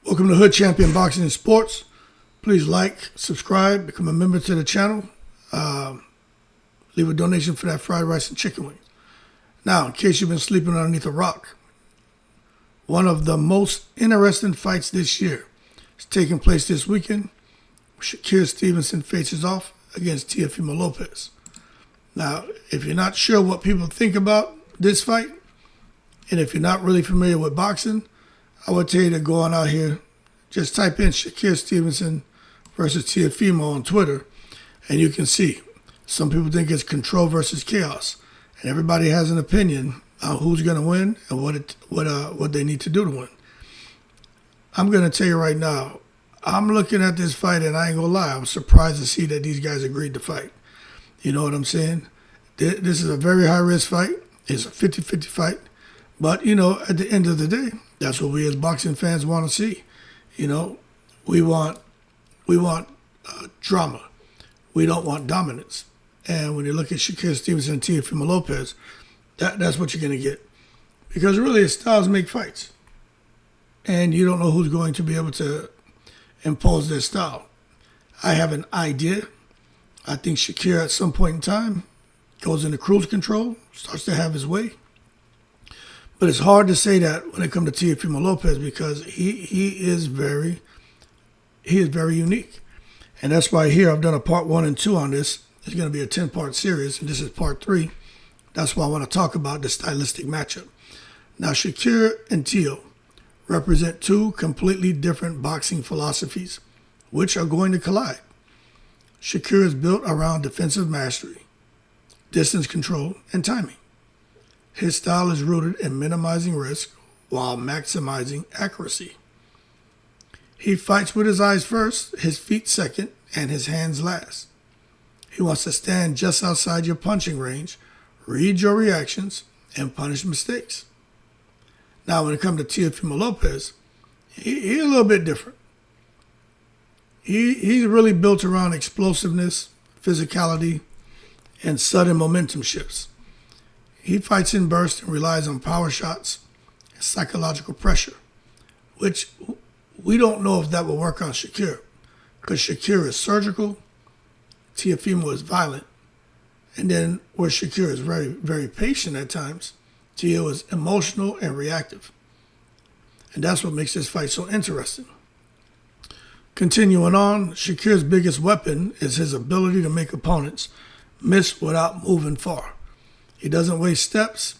Welcome to Hood Champion Boxing and Sports. Please like, subscribe, become a member to the channel. Leave a donation for that fried rice and chicken wings. Now, in case you've been sleeping underneath a rock, one of the most interesting fights this year is taking place this weekend. Shakur Stevenson faces off against Teofimo Lopez. Now, if you're not sure what people think about this fight, and if you're not really familiar with boxing, I would tell you to go on out here, just type in Shakur Stevenson versus Teofimo on Twitter, and you can see. Some people think it's control versus chaos, and everybody has an opinion on who's going to win and what they need to do to win. I'm going to tell you right now, I'm looking at this fight, and I ain't going to lie, I'm surprised to see that these guys agreed to fight. You know what I'm saying? This is a very high-risk fight. It's a 50-50 fight. But, you know, at the end of the day, that's what we as boxing fans want to see. You know, we want drama. We don't want dominance. And when you look at Shakur Stevenson and Teofimo Lopez, that's what you're going to get. Because really, styles make fights. And you don't know who's going to be able to impose their style. I have an idea. I think Shakur at some point in time goes into cruise control, starts to have his way. But it's hard to say that when it comes to Teofimo Lopez because he is very unique. And that's why here I've done a part 1 and 2 on this. It's going to be a 10-part series, and this is part 3. That's why I want to talk about the stylistic matchup. Now, Shakur and Teo represent two completely different boxing philosophies, which are going to collide. Shakur is built around defensive mastery, distance control, and timing. His style is rooted in minimizing risk while maximizing accuracy. He fights with his eyes first, his feet second, and his hands last. He wants to stand just outside your punching range, read your reactions, and punish mistakes. Now, when it comes to Teofimo Lopez, he's a little bit different. He's really built around explosiveness, physicality, and sudden momentum shifts. He fights in bursts and relies on power shots and psychological pressure, which we don't know if that will work on Shakur, because Shakur is surgical, Teofimo is violent, and then where Shakur is very, very patient at times, Teo is emotional and reactive. And that's what makes this fight so interesting. Continuing on, Shakur's biggest weapon is his ability to make opponents miss without moving far. He doesn't waste steps.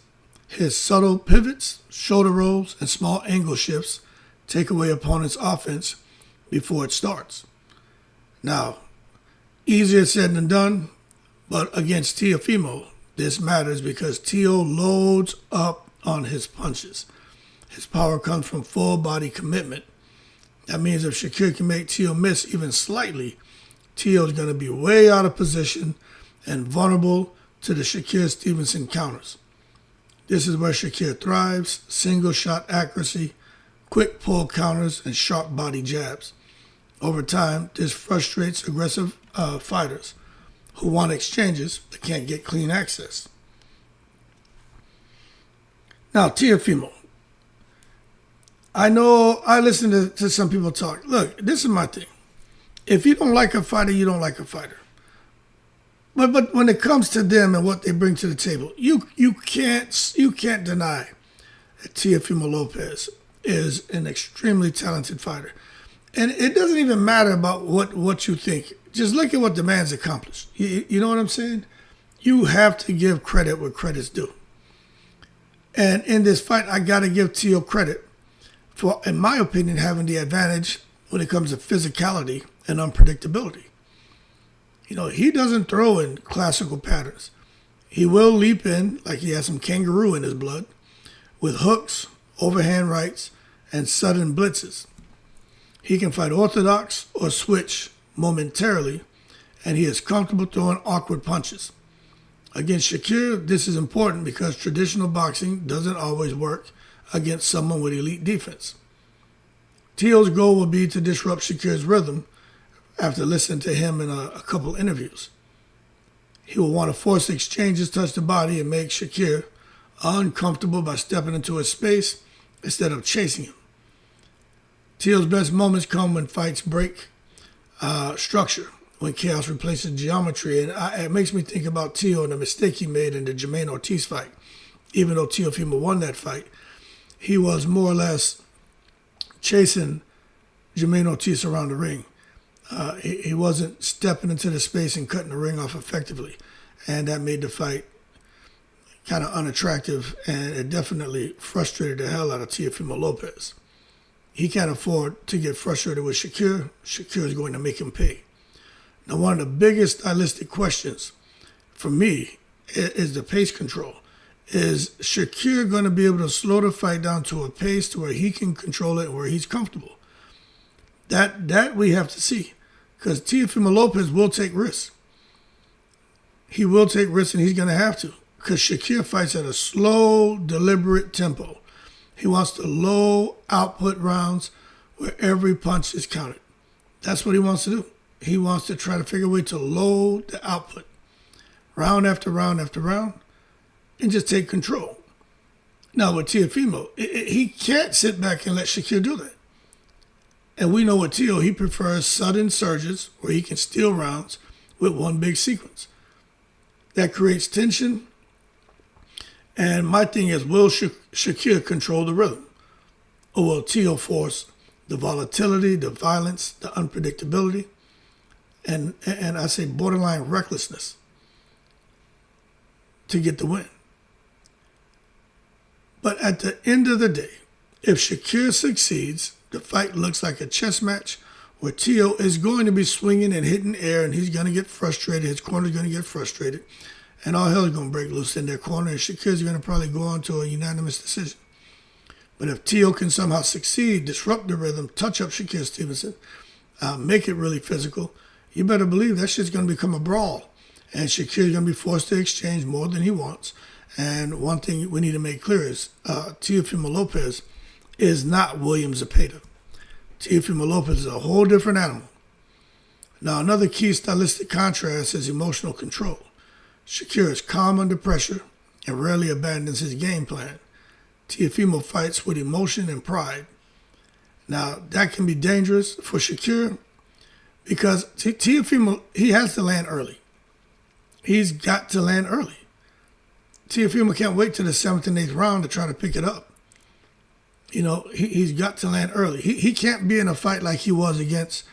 His subtle pivots, shoulder rolls, and small angle shifts take away opponents' offense before it starts. Now, easier said than done, but against Teofimo, this matters because Teo loads up on his punches. His power comes from full body commitment. That means if Shakur can make Teo miss even slightly, Teo's going to be way out of position and vulnerable to the Shakur Stevenson counters. This is where Shakur thrives: single shot accuracy, quick pull counters, and sharp body jabs. Over time, this frustrates aggressive fighters who want exchanges but can't get clean access. Now, Teofimo. I know I listen to some people talk. Look, this is my thing. If you don't like a fighter, you don't like a fighter. But when it comes to them and what they bring to the table, you can't deny that Teofimo Lopez is an extremely talented fighter. And it doesn't even matter about what you think. Just look at what the man's accomplished. You know what I'm saying? You have to give credit where credit's due. And in this fight, I got to give Teo credit for, in my opinion, having the advantage when it comes to physicality and unpredictability. You know, he doesn't throw in classical patterns. He will leap in like he has some kangaroo in his blood with hooks, overhand rights, and sudden blitzes. He can fight orthodox or switch momentarily, and he is comfortable throwing awkward punches. Against Shakur, this is important because traditional boxing doesn't always work against someone with elite defense. Teo's goal will be to disrupt Shakur's rhythm after listening to him in a couple interviews. He will want to force exchanges, touch the body, and make Shakur uncomfortable by stepping into his space instead of chasing him. Teo's best moments come when fights break structure, when chaos replaces geometry. And it makes me think about Teo and the mistake he made in the Jermaine Ortiz fight. Even though Teofimo won that fight, he was more or less chasing Jermaine Ortiz around the ring. He wasn't stepping into the space and cutting the ring off effectively. And that made the fight kind of unattractive, and it definitely frustrated the hell out of Teofimo Lopez. He can't afford to get frustrated with Shakur. Shakur is going to make him pay. Now, one of the biggest stylistic questions for me is the pace control. Is Shakur going to be able to slow the fight down to a pace to where he can control it and where he's comfortable? That we have to see, because Teofimo Lopez will take risks. He will take risks, and he's going to have to, because Shakur fights at a slow, deliberate tempo. He wants the low output rounds where every punch is counted. That's what he wants to do. He wants to try to figure a way to load the output round after round after round and just take control. Now with Teofimo, he can't sit back and let Shakur do that. And we know with Teo, he prefers sudden surges where he can steal rounds with one big sequence. That creates tension. And my thing is, will Shakur control the rhythm? Or will Teo force the volatility, the violence, the unpredictability, and I say borderline recklessness to get the win? But at the end of the day, if Shakur succeeds, the fight looks like a chess match where Teo is going to be swinging and hitting air, and he's going to get frustrated. His corner's going to get frustrated. And all hell is going to break loose in their corner, and Shakur's going to probably go on to a unanimous decision. But if Teo can somehow succeed, disrupt the rhythm, touch up Shakur Stevenson, make it really physical, you better believe that shit's going to become a brawl. And Shakur's going to be forced to exchange more than he wants. And one thing we need to make clear is Teofimo Lopez is not William Zepeda. Teofimo Lopez is a whole different animal. Now, another key stylistic contrast is emotional control. Shakur is calm under pressure and rarely abandons his game plan. Teofimo fights with emotion and pride. Now, that can be dangerous for Shakur because Teofimo, he has to land early. He's got to land early. Teofimo can't wait till the 7th and 8th round to try to pick it up. You know, he's got to land early. He can't be in a fight like he was against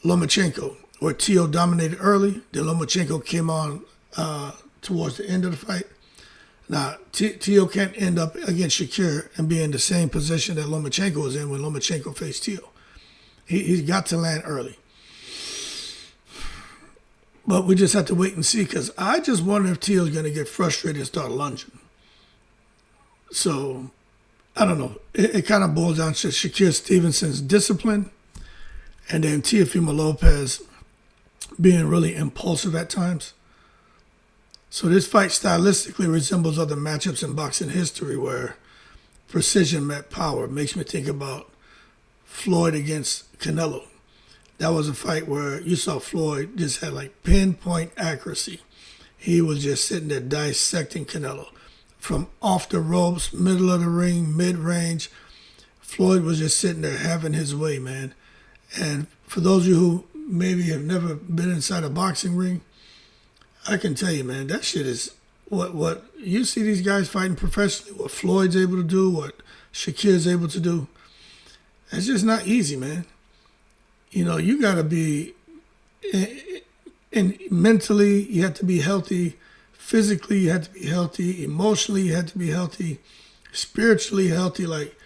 Lomachenko, where Teo dominated early, then Lomachenko came on towards the end of the fight. Now, Teo can't end up against Shakur and be in the same position that Lomachenko was in when Lomachenko faced Teo. He's got to land early. But we just have to wait and see, because I just wonder if Teo's going to get frustrated and start lunging. So, I don't know. It kind of boils down to Shakur Stevenson's discipline, and then Teofimo Lopez being really impulsive at times. So this fight stylistically resembles other matchups in boxing history where precision met power. It makes me think about Floyd against Canelo. That was a fight where you saw Floyd just had like pinpoint accuracy. He was just sitting there dissecting Canelo. From off the ropes, middle of the ring, mid-range, Floyd was just sitting there having his way, man. And for those of you who maybe have never been inside a boxing ring, I can tell you, man, that shit is what you see these guys fighting professionally, what Floyd's able to do, what Shakir's able to do. It's just not easy, man. You know, you got to be, and mentally, you have to be healthy. Physically, you have to be healthy. Emotionally, you have to be healthy. Spiritually healthy. Like,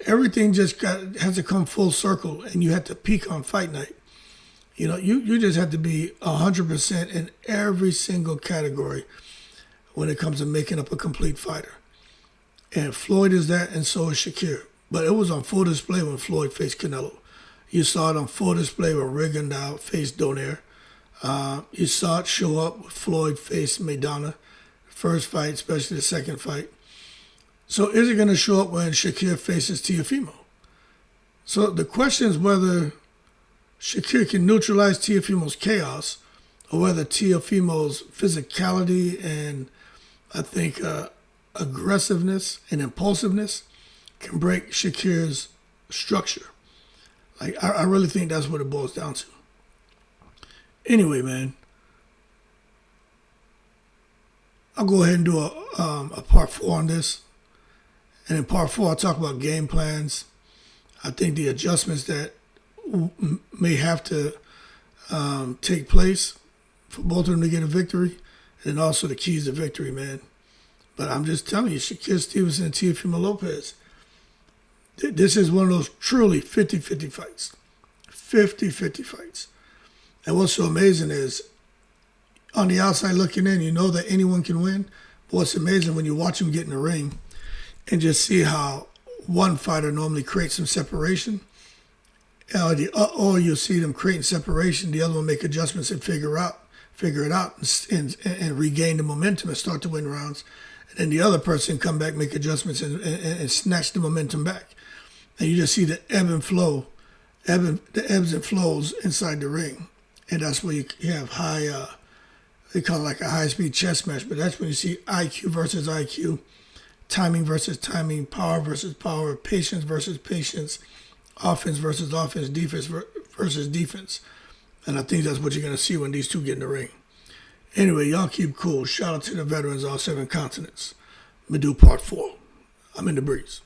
everything just has to come full circle, and you have to peak on fight night. You know, you just have to be 100% in every single category when it comes to making up a complete fighter. And Floyd is that, and so is Shakur. But it was on full display when Floyd faced Canelo. You saw it on full display when Rigondeaux faced Donaire. You saw it show up when Floyd faced Maidana, first fight, especially the second fight. So is it going to show up when Shakur faces Teofimo? So the question is whether Shakur can neutralize Teofimo's chaos, or whether Teofimo's physicality and, I think, aggressiveness and impulsiveness can break Shakur's structure. Like, I really think that's what it boils down to. Anyway, man, I'll go ahead and do a part 4 on this. And in part 4, I'll talk about game plans. I think the adjustments that may have to take place for both of them to get a victory, and also the keys to victory, man. But I'm just telling you, Shakur, Stevenson, and Teofimo Lopez, this is one of those truly 50-50 fights. 50-50 fights. And what's so amazing is, on the outside looking in, you know that anyone can win. But what's amazing when you watch them get in the ring and just see how one fighter normally creates some separation, or you'll see them creating separation, the other one make adjustments and figure it out and regain the momentum and start to win rounds. And then the other person come back, make adjustments and snatch the momentum back. And you just see the the ebbs and flows inside the ring. And that's where you have high, they call it like a high-speed chess match, but that's when you see IQ versus IQ, timing versus timing, power versus power, patience versus patience, offense versus offense, defense versus defense. And I think that's what you're going to see when these two get in the ring. Anyway, y'all keep cool. Shout out to the veterans, all 7 continents. I'm going to do part 4. I'm in the breeze.